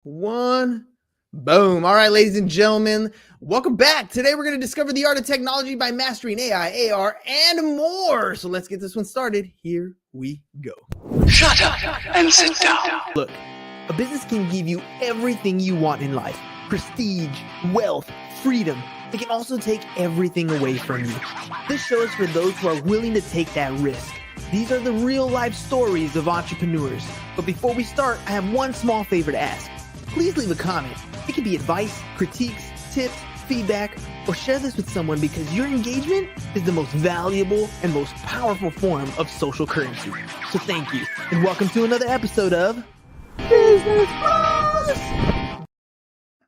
One. Boom. All right, ladies and gentlemen, welcome back. Today we're going to discover the art of technology by mastering AI, AR, and more. So let's get this one started. Here we go. Shut up and sit down. Look, a business can give you everything you want in life. Prestige, wealth, freedom. It can also take everything away from you. This show is for those who are willing to take that risk. These are the real life stories of entrepreneurs. But before we start, I have one small favor to ask. Please leave a comment. It can be advice, critiques, tips, feedback, or share this with someone because your engagement is the most valuable and most powerful form of social currency. So thank you, and welcome to another episode of Business Bros.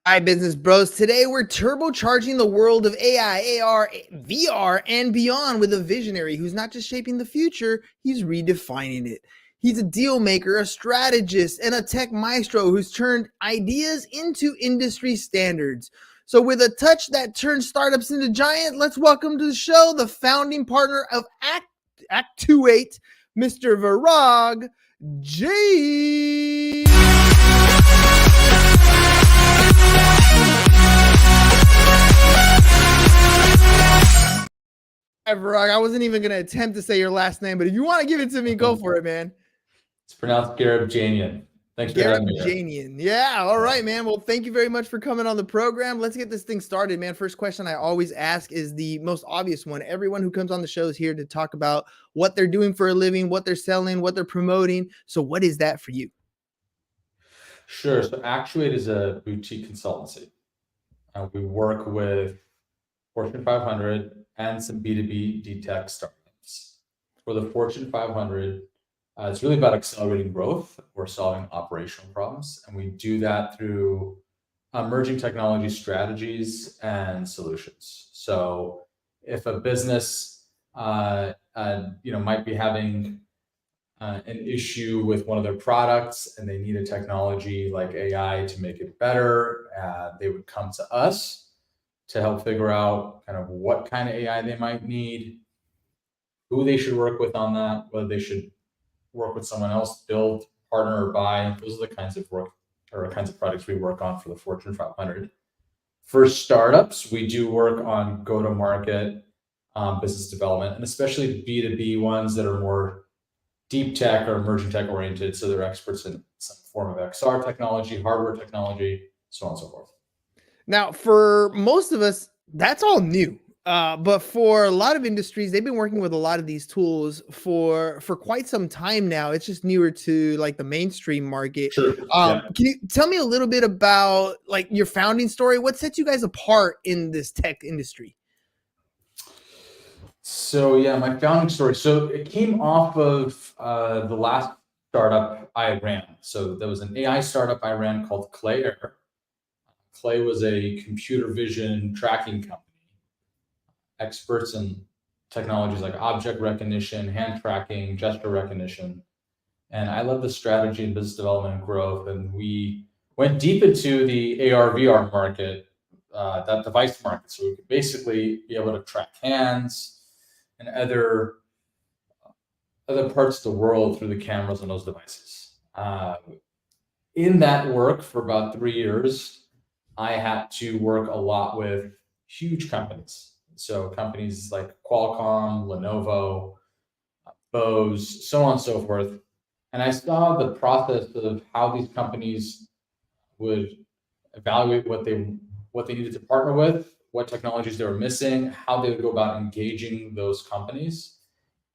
Hi, Business Bros. Today we're turbocharging the world of AI, AR, VR, and beyond with a visionary who's not just shaping the future, he's redefining it. He's a deal maker, a strategist, and a tech maestro who's turned ideas into industry standards. So with a touch that turns startups into giants, let's welcome to the show the founding partner of Actuate, Mr. Varag Gharibjanian. Varag, I wasn't even going to attempt to say your last name, but if you want to give it to me, go for it, man. It's pronounced Gharibjanian. Thanks for having me. Gharibjanian. Yeah. All right, man. Well, thank you very much for coming on the program. Let's get this thing started, man. First question I always ask is the most obvious one. Everyone who comes on the show is here to talk about what they're doing for a living, what they're selling, what they're promoting. So what is that for you? Sure. So Actuate is a boutique consultancy. We work with Fortune 500 and some B2B D-Tech startups. For the Fortune 500, it's really about accelerating growth or solving operational problems. And we do that through emerging technology strategies and solutions. So if a business might be having an issue with one of their products and they need a technology like AI to make it better, they would come to us to help figure out kind of what kind of AI they might need, who they should work with on that, whether they should work with someone else, build, partner, or buy. Those are the kinds of work or kinds of products we work on for the Fortune 500. For startups, we do work on go-to-market, business development, and especially B2B ones that are more deep tech or emerging tech oriented. So they're experts in some form of XR technology, hardware technology, so on and so forth. Now, for most of us, that's all new. But for a lot of industries, they've been working with a lot of these tools for quite some time now. It's just newer to like the mainstream market. Sure. Can you tell me a little bit about like your founding story? What sets you guys apart in this tech industry? So yeah, my founding story. So it came off of the last startup I ran. So there was an AI startup I ran called Clay Air. Clay was a computer vision tracking company, experts in technologies like object recognition, hand tracking, gesture recognition. And I led the strategy and business development and growth. And we went deep into the AR, VR market, that device market. So we could basically be able to track hands and other parts of the world through the cameras on those devices. In that work for about 3 years, I had to work a lot with huge companies. So companies like Qualcomm, Lenovo, Bose, so on and so forth. And I saw the process of how these companies would evaluate what they needed to partner with, what technologies they were missing, how they would go about engaging those companies.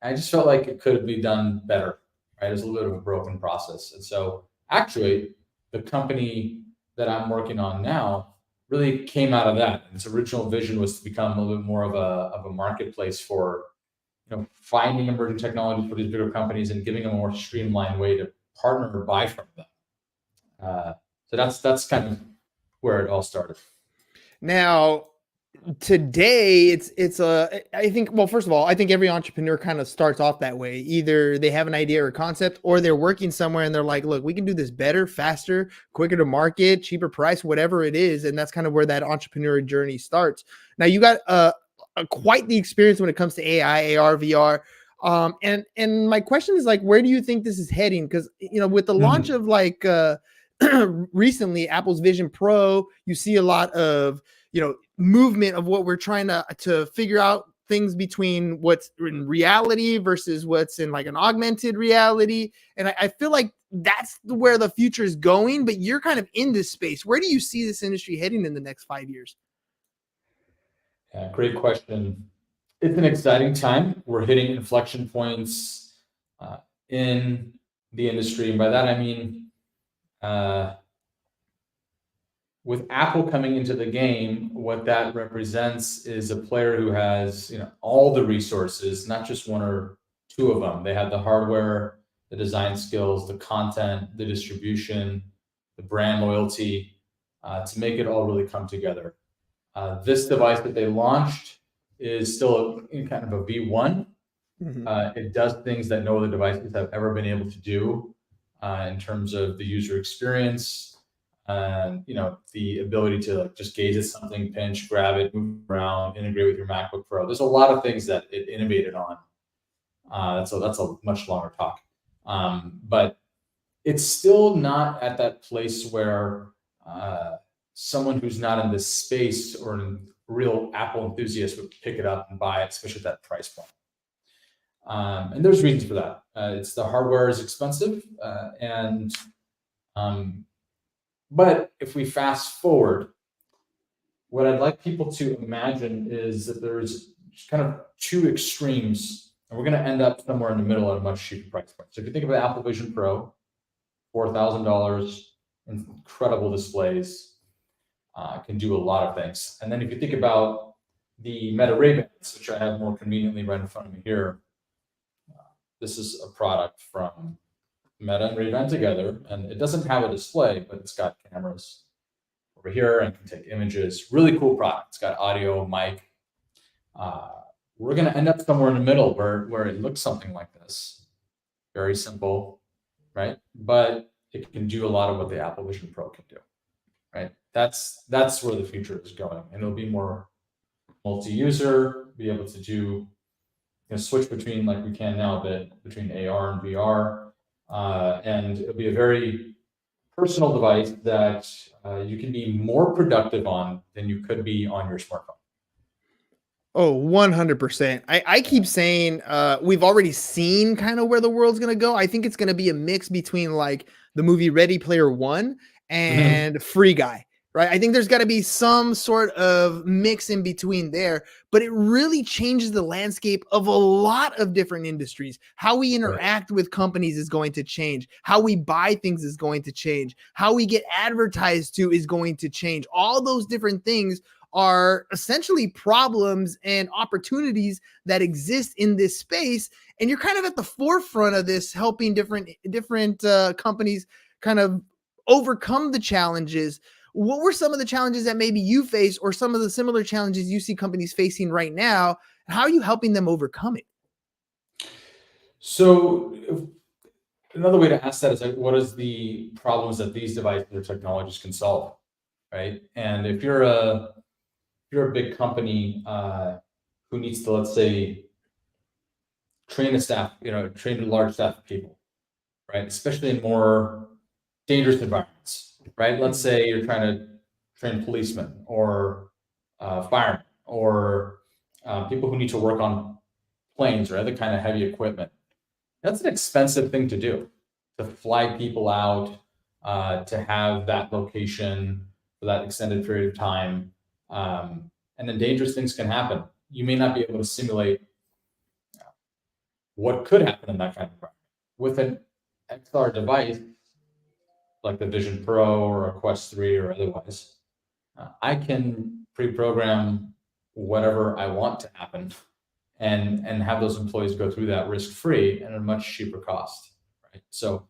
And I just felt like it could be done better, right? It was a little bit of a broken process. And so Actuate, the company that I'm working on now, really came out of that. Its original vision was to become a little bit more of a marketplace for finding emerging technologies for these bigger companies and giving them a more streamlined way to partner or buy from them. So that's kind of where it all started. Now, today I think, well, first of all, I think every entrepreneur kind of starts off that way. Either they have an idea or a concept, or they're working somewhere and they're like, look, we can do this better, faster, quicker to market, cheaper price, whatever it is. And that's kind of where that entrepreneur journey starts. Now you got quite the experience when it comes to AI, AR, VR. And my question is like, where do you think this is heading? Because, with the launch of like recently, Apple's Vision Pro, you see a lot of, movement of what we're trying to figure out things between what's in reality versus what's in like an augmented reality. And I feel like that's where the future is going, but you're kind of in this space. Where do you see this industry heading in the next 5 years? Yeah, great question. It's an exciting time. We're hitting inflection points in the industry. And by that, I mean, with Apple coming into the game, what that represents is a player who has, all the resources, not just one or two of them. They have the hardware, the design skills, the content, the distribution, the brand loyalty, to make it all really come together. This device that they launched is still in kind of a V1. It does things that no other devices have ever been able to do in terms of the user experience. The ability to just gaze at something, pinch, grab it, move around, integrate with your MacBook Pro. There's a lot of things that it innovated on. That's a much longer talk. But it's still not at that place where someone who's not in this space or a real Apple enthusiast would pick it up and buy it, especially at that price point. And there's reasons for that. It's the hardware is expensive, but if we fast forward, what I'd like people to imagine is that there's kind of two extremes, and we're going to end up somewhere in the middle at a much cheaper price point. So if you think of the Apple Vision Pro, $4,000, incredible displays, can do a lot of things. And then if you think about the Meta Ray-Bans, which I have more conveniently right in front of me here, this is a product from Meta and Ray-Ban together, and it doesn't have a display, but it's got cameras over here and can take images. Really cool product. It's got audio, mic. We're going to end up somewhere in the middle where it looks something like this. Very simple, right? But it can do a lot of what the Apple Vision Pro can do, right? That's where the future is going, and it'll be more multi-user, be able to do switch between, like we can now, but between AR and VR. And it'll be a very personal device that you can be more productive on than you could be on your smartphone. Oh, 100%. I keep saying we've already seen kind of where the world's going to go. I think it's going to be a mix between like the movie Ready Player One and Free Guy, right? I think there's got to be some sort of mix in between there, but it really changes the landscape of a lot of different industries. How we interact with companies is going to change. How we buy things is going to change. How we get advertised to is going to change. All those different things are essentially problems and opportunities that exist in this space. And you're kind of at the forefront of this, helping different companies kind of overcome the challenges. What were some of the challenges that maybe you face, or some of the similar challenges you see companies facing right now? And how are you helping them overcome it? So another way to ask that is, like, what is the problems that these devices or technologies can solve, right? And if you're a big company who needs to, let's say, train a large staff of people, right? Especially in more dangerous environments, right? Let's say you're trying to train policemen or firemen or people who need to work on planes or other kind of heavy equipment. That's an expensive thing to do, to fly people out, to have that location for that extended period of time. And then dangerous things can happen. You may not be able to simulate what could happen in that kind of environment. With an XR device, like the Vision Pro or a Quest 3 or otherwise, I can pre-program whatever I want to happen and have those employees go through that risk-free and at a much cheaper cost, right? So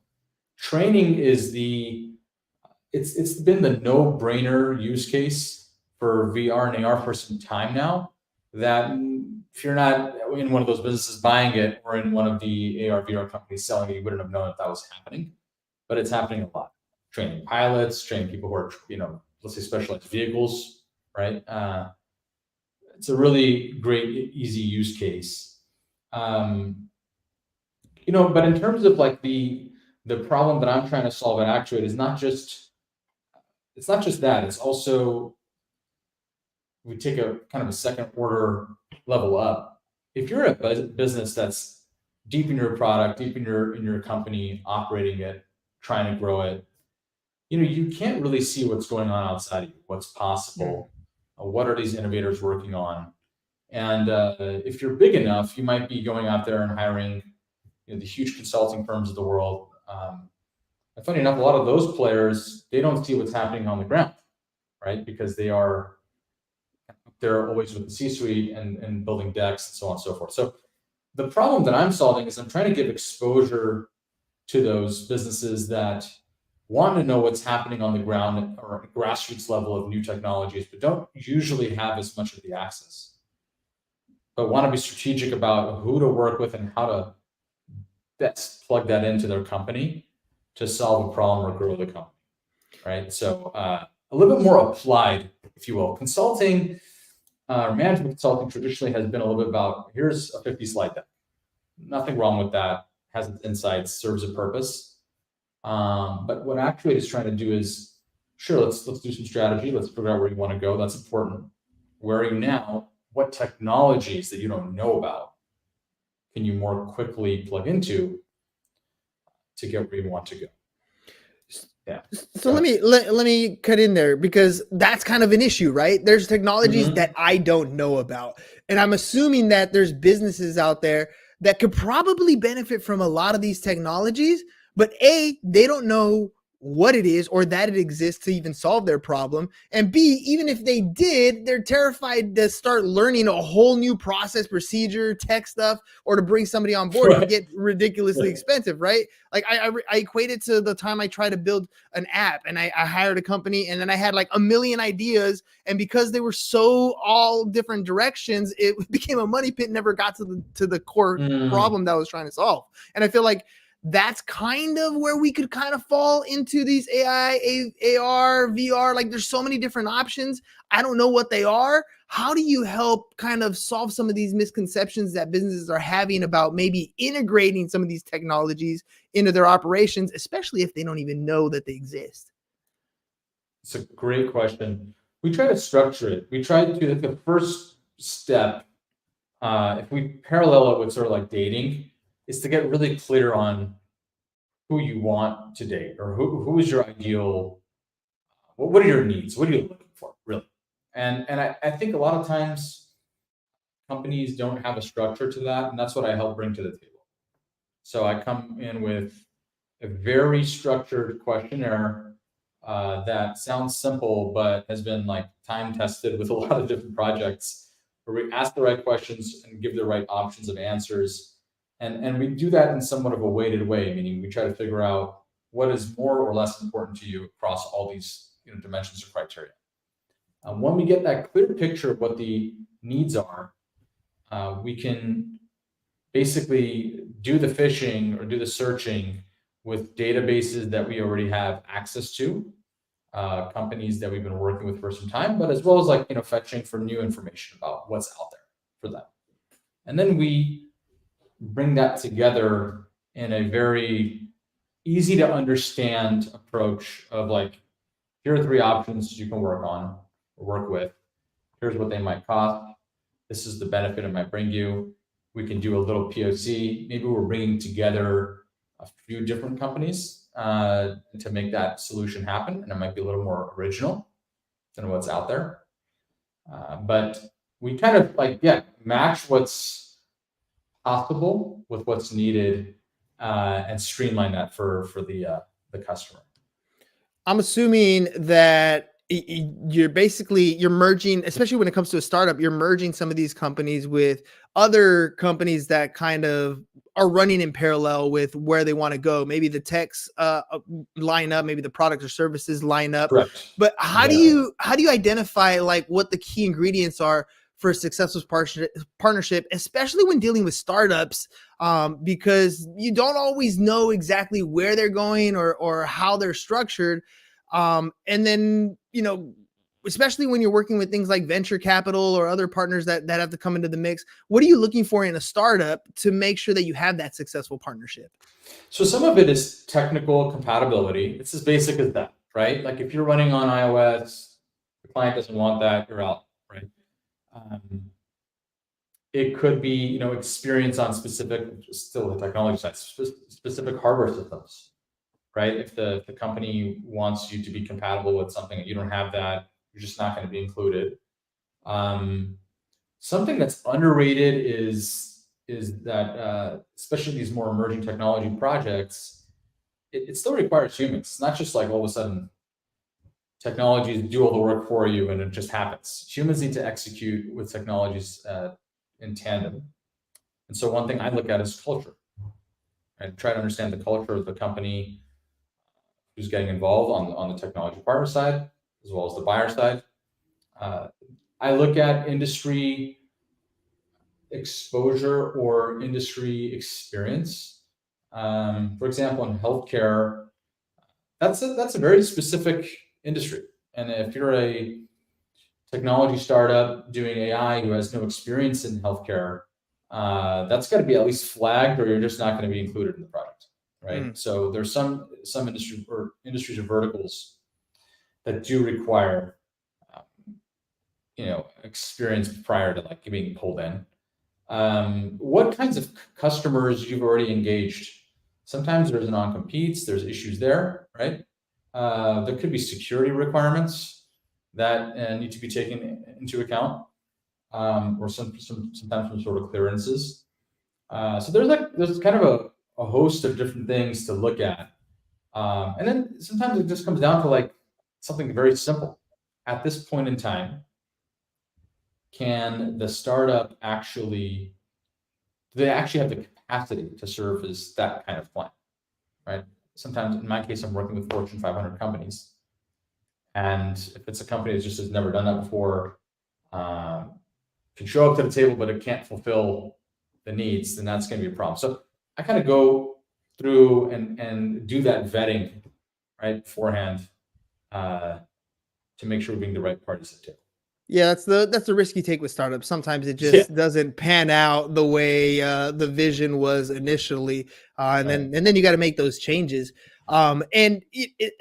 training is it's been the no-brainer use case for VR and AR for some time now, that if you're not in one of those businesses buying it or in one of the AR VR companies selling it, you wouldn't have known that was happening. But it's happening a lot. Training pilots, training people who are, let's say specialized vehicles, right? It's a really great, easy use case. But in terms of like the problem that I'm trying to solve at Actuate is not just it's not just that, it's also, we take a kind of a second order level up. If you're a business that's deep in your product, deep in your company, operating it, trying to grow it, you can't really see what's going on outside of you, what's possible, what are these innovators working on. And if you're big enough, you might be going out there and hiring the huge consulting firms of the world. And funny enough, a lot of those players, they don't see what's happening on the ground, right? Because they're always with the C-suite and building decks and so on and so forth. So the problem that I'm solving is I'm trying to give exposure to those businesses that want to know what's happening on the ground or grassroots level of new technologies, but don't usually have as much of the access, but want to be strategic about who to work with and how to best plug that into their company to solve a problem or grow the company, right? So a little bit more applied, if you will. Consulting, management consulting traditionally has been a little bit about, here's a 50 slide deck. Nothing wrong with that, has its insights, serves a purpose. But what Actuate is trying to do is, sure, let's do some strategy. Let's figure out where you want to go. That's important. Where are you now? What technologies that you don't know about can you more quickly plug into to get where you want to go? Yeah. So let me cut in there, because that's kind of an issue, right? There's technologies that I don't know about, and I'm assuming that there's businesses out there that could probably benefit from a lot of these technologies, but A, they don't know what it is or that it exists to even solve their problem. And B, even if they did, they're terrified to start learning a whole new process, procedure, tech stuff, or to bring somebody on board and get ridiculously expensive, right? Like I equate it to the time I tried to build an app, and I hired a company, and then I had like a million ideas. And because they were so all different directions, it became a money pit, never got to the core problem that I was trying to solve. And I feel like that's kind of where we could kind of fall into these AI, AR, VR. Like there's so many different options. I don't know what they are. How do you help kind of solve some of these misconceptions that businesses are having about maybe integrating some of these technologies into their operations, especially if they don't even know that they exist? It's a great question. We try to structure it. We try to, the first step, if we parallel it with sort of like dating, is to get really clear on who you want to date, or who is your ideal, what are your needs? What are you looking for, really? And I think a lot of times companies don't have a structure to that, and that's what I help bring to the table. So I come in with a very structured questionnaire that sounds simple, but has been like time tested with a lot of different projects, where we ask the right questions and give the right options of answers. And we do that in somewhat of a weighted way, meaning we try to figure out what is more or less important to you across all these dimensions or criteria. When we get that clear picture of what the needs are, we can basically do the fishing or do the searching with databases that we already have access to, companies that we've been working with for some time, but as well as like fetching for new information about what's out there for them. And then we bring that together in a very easy to understand approach of like, here are 3 options you can work on or work with. Here's what they might cost. This is the benefit it might bring you. We can do a little POC. Maybe we're bringing together a few different companies to make that solution happen. And it might be a little more original than what's out there. But we kind of like, match what's possible with what's needed, and streamline that for the customer. I'm assuming that you're merging, especially when it comes to a startup, you're merging some of these companies with other companies that kind of are running in parallel with where they want to go. Maybe the techs line up, maybe the product or services line up. Correct. But how do you identify like what the key ingredients are for a successful partnership, especially when dealing with startups, because you don't always know exactly where they're going or how they're structured. And then, especially when you're working with things like venture capital or other partners that have to come into the mix, what are you looking for in a startup to make sure that you have that successful partnership? So some of it is technical compatibility. It's as basic as that, right? Like if you're running on iOS, the client doesn't want that, you're out, right? It could be, experience on specific, still the technology side, specific hardware systems, right? If the company wants you to be compatible with something and you don't have that, you're just not going to be included. Something that's underrated is that especially these more emerging technology projects, it still requires humans. It's not just like all of a sudden technologies do all the work for you and it just happens. Humans need to execute with technologies in tandem. And so one thing I look at is culture. I try to understand the culture of the company who's getting involved on the technology partner side, as well as the buyer side. I look at industry exposure or industry experience. For example, in healthcare, that's a very specific industry. And if you're a technology startup doing AI who has no experience in healthcare, that's got to be at least flagged, or you're just not going to be included in the product, right? So there's some industries or verticals that do require experience prior to like being pulled in. What kinds of customers you've already engaged? Sometimes there's non-competes, there's issues there, right? There could be security requirements that need to be taken into account, or sometimes some sort of clearances. So there's kind of a host of different things to look at. And then sometimes it just comes down to like something very simple. At this point in time, can the startup do they actually have the capacity to serve as that kind of client, right? Sometimes, in my case, I'm working with Fortune 500 companies. And if it's a company that just has never done that before, can show up to the table, but it can't fulfill the needs, then that's going to be a problem. So I kind of go through and do that vetting, right, beforehand, to make sure we're being the right parties at the table. Yeah, that's the risk you take with startups. Sometimes it just doesn't pan out the way the vision was initially, and then you got to make those changes. And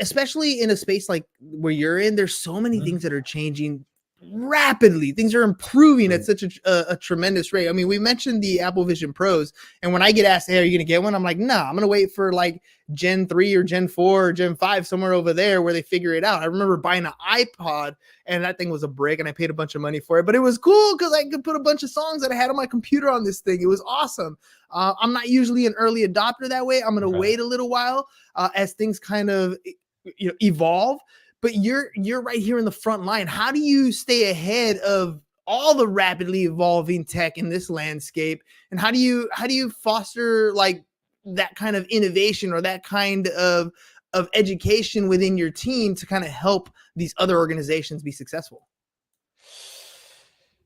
especially in a space like where you're in, there's so many things that are changing rapidly. Things are improving at such a tremendous rate. I mean, we mentioned the Apple Vision Pros, and when I get asked, "Hey, are you going to get one?" I'm like, "Nah, I'm going to wait for like Gen 3 or Gen 4 or Gen 5 somewhere over there where they figure it out." I remember buying an iPod, and that thing was a brick, and I paid a bunch of money for it, but it was cool because I could put a bunch of songs that I had on my computer on this thing. It was awesome. I'm not usually an early adopter that way. I'm going to wait a little while as things kind of evolve. But you're right here in the front line. How do you stay ahead of all the rapidly evolving tech in this landscape? And how do you foster like that kind of innovation or that kind of education within your team to kind of help these other organizations be successful?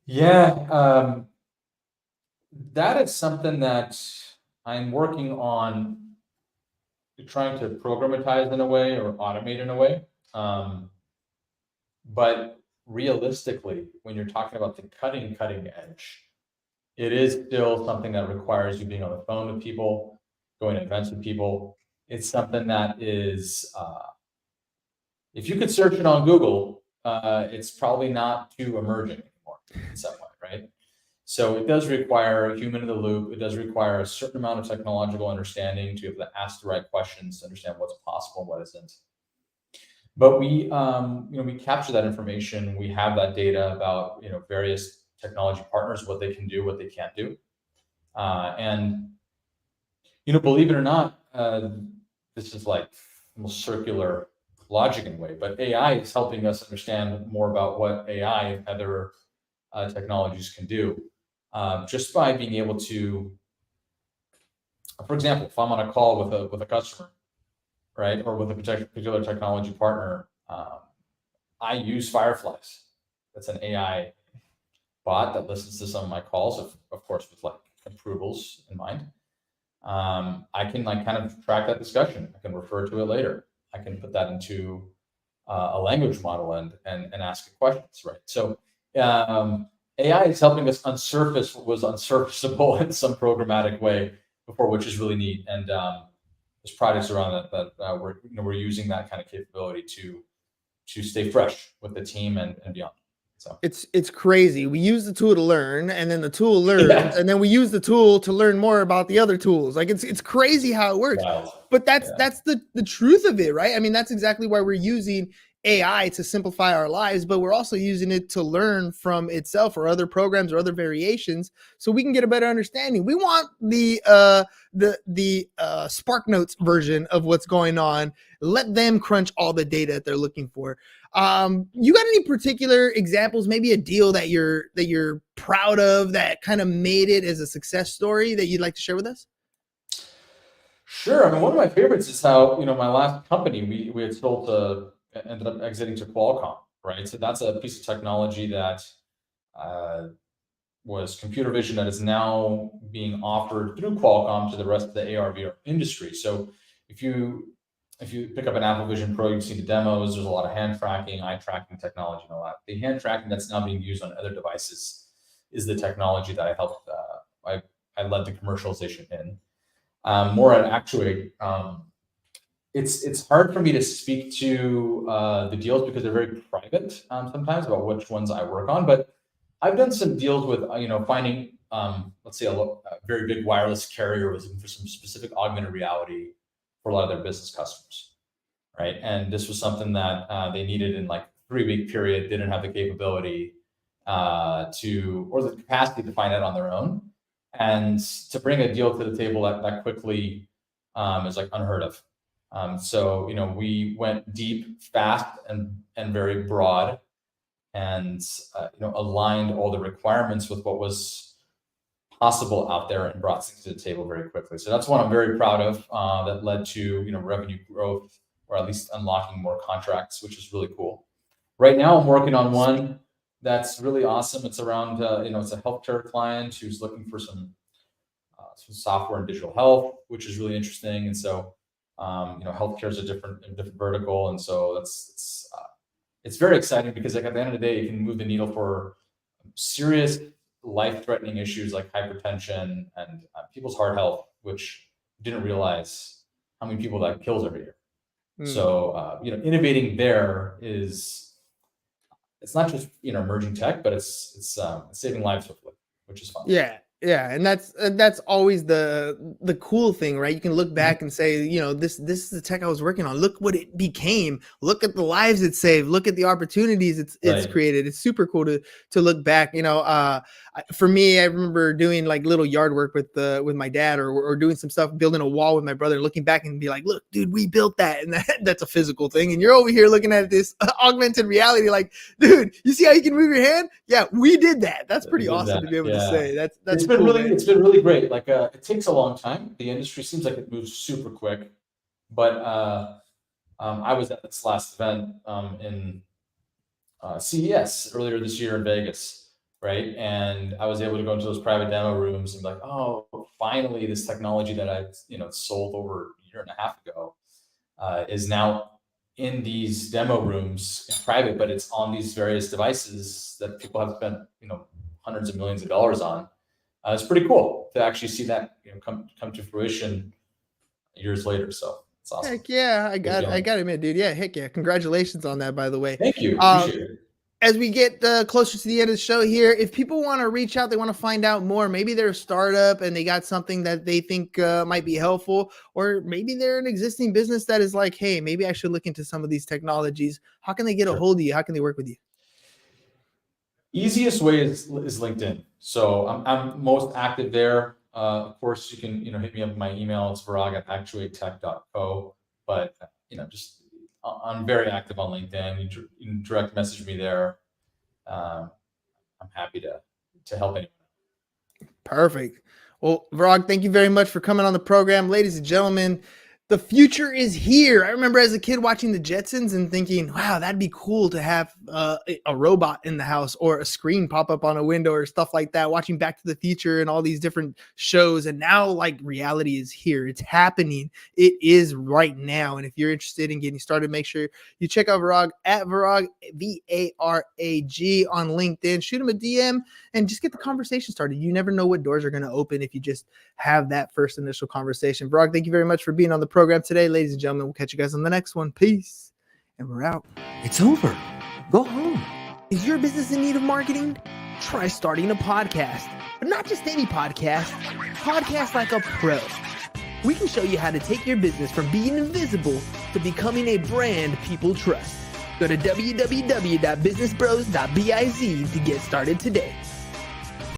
Yeah, that is something that I'm working on trying to programatize in a way or automate in a way. But realistically, when you're talking about the cutting edge, it is still something that requires you being on the phone with people, going to events with people. It's something that is, if you could search it on Google, it's probably not too emerging anymore in some way, right? So it does require a human in the loop. It does require a certain amount of technological understanding to be able to ask the right questions to understand what's possible and what isn't. But we capture that information. We have that data about various technology partners, what they can do, what they can't do, and believe it or not, this is like almost circular logic in a way. But AI is helping us understand more about what AI and other technologies can do, just by being able to, for example, if I'm on a call with a customer, right, or with a particular technology partner, I use Fireflies. That's an AI bot that listens to some of my calls, of course, with like approvals in mind. I can like kind of track that discussion. I can refer to it later. I can put that into a language model and ask it questions, right? So AI is helping us unsurface what was unsurfaceable in some programmatic way before, which is really neat. And there's projects around that we're using that kind of capability to stay fresh with the team and beyond. So It's crazy. We use the tool to learn, and then the tool learns, yeah, and then we use the tool to learn more about the other tools. Like it's crazy how it works. wild. But that's Yeah. the truth of it, right? I mean, that's exactly why we're using AI to simplify our lives, but we're also using it to learn from itself or other programs or other variations, so we can get a better understanding. We want the Spark Notes version of what's going on. Let them crunch all the data that they're looking for. You got any particular examples, maybe a deal that you're proud of that kind of made it as a success story that you'd like to share with us? Sure. I mean, one of my favorites is how, my last company, we had sold ended up exiting to Qualcomm, right? So that's a piece of technology that was computer vision that is now being offered through Qualcomm to the rest of the AR/VR industry. So if you pick up an Apple Vision Pro, you've seen the demos. There's a lot of hand tracking, eye tracking technology, and all that. The hand tracking that's now being used on other devices is the technology that I helped. I led the commercialization in. More at Actuate. It's hard for me to speak to the deals because they're very private sometimes about which ones I work on. But I've done some deals with finding let's say a very big wireless carrier was looking for some specific augmented reality for a lot of their business customers, right? And this was something that they needed in like 3-week period, didn't have the capability or the capacity to find out on their own. And to bring a deal to the table that quickly is like unheard of. So we went deep, fast, and very broad, and aligned all the requirements with what was possible out there and brought things to the table very quickly. So that's one I'm very proud of. That led to revenue growth, or at least unlocking more contracts, which is really cool. Right now, I'm working on one that's really awesome. It's around it's a healthcare client who's looking for some software and digital health, which is really interesting. And so healthcare is a different vertical, and so it's very exciting because like at the end of the day, you can move the needle for serious life-threatening issues like hypertension and people's heart health, which didn't realize how many people that kills every year. So innovating there it's not just emerging tech, but it's saving lives hopefully, which is fun. Yeah, and that's always the cool thing, right? You can look back and say, this is the tech I was working on. Look what it became. Look at the lives it saved. Look at the opportunities it's Right. created. It's super cool to look back. For me, I remember doing like little yard work with my dad, or doing some stuff, building a wall with my brother, looking back and be like, look, dude, we built that, and that's a physical thing. And you're over here looking at this augmented reality, like, dude, you see how you can move your hand? Yeah, we did that. That's pretty awesome to be able to say. That's it's been really great. Like it takes a long time. The industry seems like it moves super quick, but I was at this last event in CES earlier this year in Vegas, right? And I was able to go into those private demo rooms and be like, oh, finally, this technology that I sold over a year and a half ago is now in these demo rooms in private, but it's on these various devices that people have spent hundreds of millions of dollars on. It's pretty cool to actually see that come to fruition years later. So it's awesome. Heck yeah, I got to admit, dude. Yeah, heck yeah. Congratulations on that, by the way. Thank you. Appreciate it. As we get closer to the end of the show here, if people want to reach out, they want to find out more, maybe they're a startup and they got something that they think might be helpful, or maybe they're an existing business that is like, hey, maybe I should look into some of these technologies. How can they get a hold of you? How can they work with you? Easiest way is LinkedIn. So I'm most active there. Of course, you can hit me up with my email. It's varag@actuatetech.co. But just I'm very active on LinkedIn. You can direct message me there. I'm happy to help anyone. Perfect. Well, Varag, thank you very much for coming on the program, ladies and gentlemen. The future is here. I remember as a kid watching the Jetsons and thinking, wow, that'd be cool to have a robot in the house, or a screen pop up on a window, or stuff like that, watching Back to the Future and all these different shows. And now like reality is here. It's happening. It is right now. And if you're interested in getting started, make sure you check out Varag at Varag, VARAG on LinkedIn. Shoot him a DM and just get the conversation started. You never know what doors are going to open if you just have that first initial conversation. Varag, thank you very much for being on the program. program today, ladies and gentlemen. We'll catch you guys on the next one. Peace. And we're out. It's over. Go home. Is your business in need of marketing? Try starting a podcast. But not just any podcast. Podcast like a pro. We can show you how to take your business from being invisible to becoming a brand people trust. Go to www.businessbros.biz to get started today.